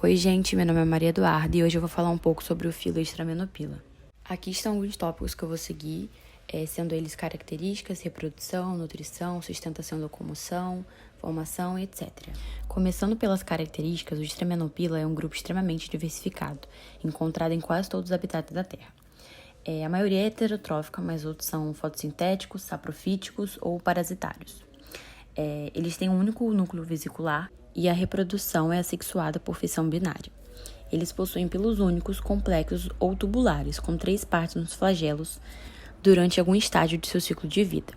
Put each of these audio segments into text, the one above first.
Oi, gente, meu nome é Maria Eduarda e hoje eu vou falar um pouco sobre o filo extramenopila. Aqui estão alguns tópicos que eu vou seguir, sendo eles características, reprodução, nutrição, sustentação e locomoção, formação, etc. Começando pelas características, o extramenopila é um grupo extremamente diversificado, encontrado em quase todos os habitats da Terra. A maioria é heterotrófica, mas outros são fotossintéticos, saprofíticos ou parasitários. Eles têm um único núcleo vesicular e a reprodução é assexuada por fissão binária. Eles possuem pelos únicos, complexos ou tubulares, com 3 partes nos flagelos, durante algum estágio de seu ciclo de vida.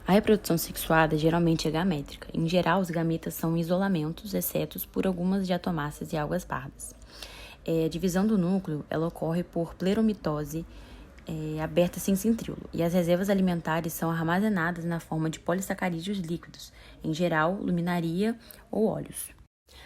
A reprodução sexuada geralmente é gamétrica. Em geral, os gametas são isolamentos, exceto por algumas diatomáceas e algas pardas. A divisão do núcleo ela ocorre por pleromitose aberta sem centríolo, e as reservas alimentares são armazenadas na forma de polissacarídeos líquidos, em geral, luminaria ou óleos.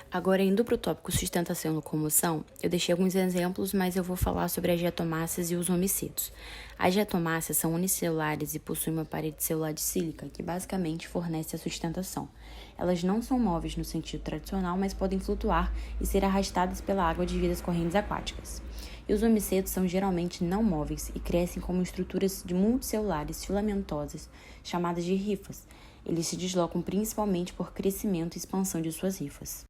Agora, indo para o tópico sustentação e locomoção, eu deixei alguns exemplos, mas eu vou falar sobre as diatomáceas e os homicídios. As diatomáceas são unicelulares e possuem uma parede celular de sílica, que basicamente fornece a sustentação. Elas não são móveis no sentido tradicional, mas podem flutuar e ser arrastadas pela água devido às correntes aquáticas. E os homicetos são geralmente não móveis e crescem como estruturas de multicelulares filamentosas, chamadas de rifas. Eles se deslocam principalmente por crescimento e expansão de suas rifas.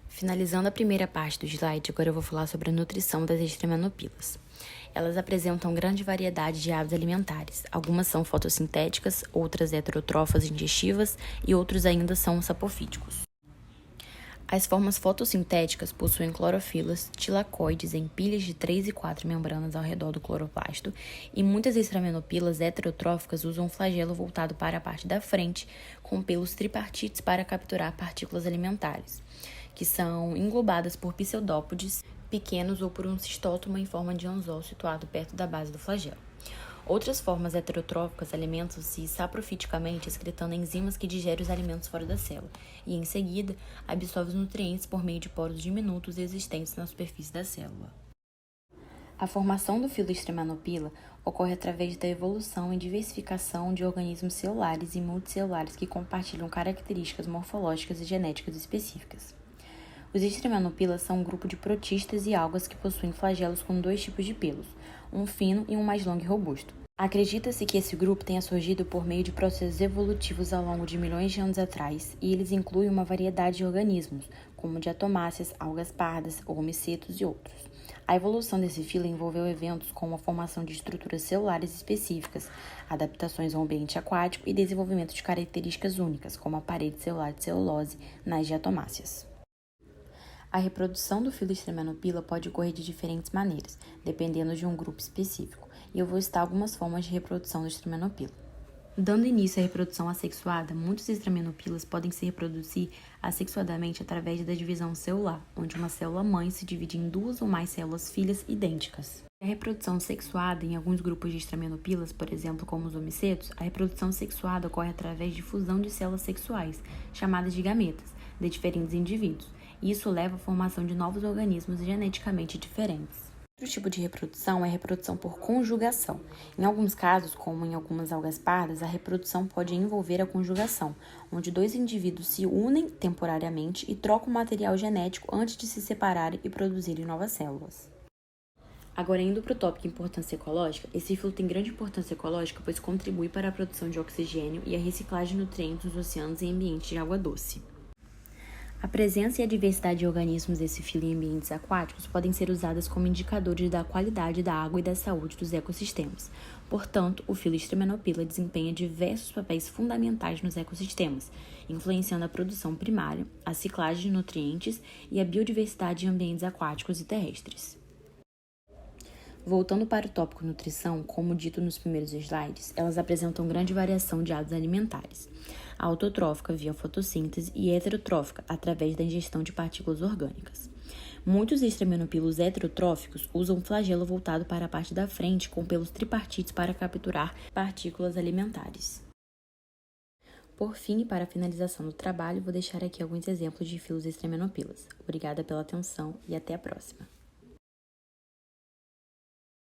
Finalizando a primeira parte do slide, agora eu vou falar sobre a nutrição das extremanopilas. Elas apresentam grande variedade de hábitos alimentares. Algumas são fotossintéticas, outras heterotrófas digestivas e outros ainda são sapofíticos. As formas fotossintéticas possuem clorofilas, tilacoides em pilhas de 3 e 4 membranas ao redor do cloroplasto, e muitas extramenopilas heterotróficas usam um flagelo voltado para a parte da frente, com pelos tripartites para capturar partículas alimentares, que são englobadas por pseudópodes pequenos ou por um cistótoma em forma de anzol situado perto da base do flagelo. Outras formas heterotróficas alimentam-se saprofiticamente, excretando enzimas que digerem os alimentos fora da célula e, em seguida, absorvem os nutrientes por meio de poros diminutos existentes na superfície da célula. A formação do filo extremanopila ocorre através da evolução e diversificação de organismos celulares e multicelulares que compartilham características morfológicas e genéticas específicas. Os extremanopilas são um grupo de protistas e algas que possuem flagelos com 2 tipos de pelos, um fino e um mais longo e robusto. Acredita-se que esse grupo tenha surgido por meio de processos evolutivos ao longo de milhões de anos atrás, e eles incluem uma variedade de organismos, como diatomáceas, algas pardas, homicetos e outros. A evolução desse filo envolveu eventos como a formação de estruturas celulares específicas, adaptações ao ambiente aquático e desenvolvimento de características únicas, como a parede celular de celulose nas diatomáceas. A reprodução do filo extremanopila pode ocorrer de diferentes maneiras, dependendo de um grupo específico, e eu vou listar algumas formas de reprodução do extremanopila. Dando início à reprodução assexuada, muitos extramenopilas podem se reproduzir assexuadamente através da divisão celular, onde uma célula-mãe se divide em 2 ou mais células filhas idênticas. A reprodução sexuada em alguns grupos de extramenopilas, por exemplo, como os homicetos, a reprodução sexuada ocorre através de fusão de células sexuais, chamadas de gametas, de diferentes indivíduos. E isso leva à formação de novos organismos geneticamente diferentes. Outro tipo de reprodução é a reprodução por conjugação. Em alguns casos, como em algumas algas pardas, a reprodução pode envolver a conjugação, onde 2 indivíduos se unem temporariamente e trocam material genético antes de se separarem e produzirem novas células. Agora, indo para o tópico importância ecológica, esse filo tem grande importância ecológica, pois contribui para a produção de oxigênio e a reciclagem de nutrientes nos oceanos e ambientes de água doce. A presença e a diversidade de organismos desse filo em ambientes aquáticos podem ser usadas como indicadores da qualidade da água e da saúde dos ecossistemas. Portanto, o filo extremanopila desempenha diversos papéis fundamentais nos ecossistemas, influenciando a produção primária, a ciclagem de nutrientes e a biodiversidade em ambientes aquáticos e terrestres. Voltando para o tópico nutrição, como dito nos primeiros slides, elas apresentam grande variação de hábitos alimentares. Autotrófica via fotossíntese e heterotrófica através da ingestão de partículas orgânicas. Muitos extramenopilos heterotróficos usam um flagelo voltado para a parte da frente com pelos tripartites para capturar partículas alimentares. Por fim, e para a finalização do trabalho, vou deixar aqui alguns exemplos de filos extramenopilas. Obrigada pela atenção e até a próxima.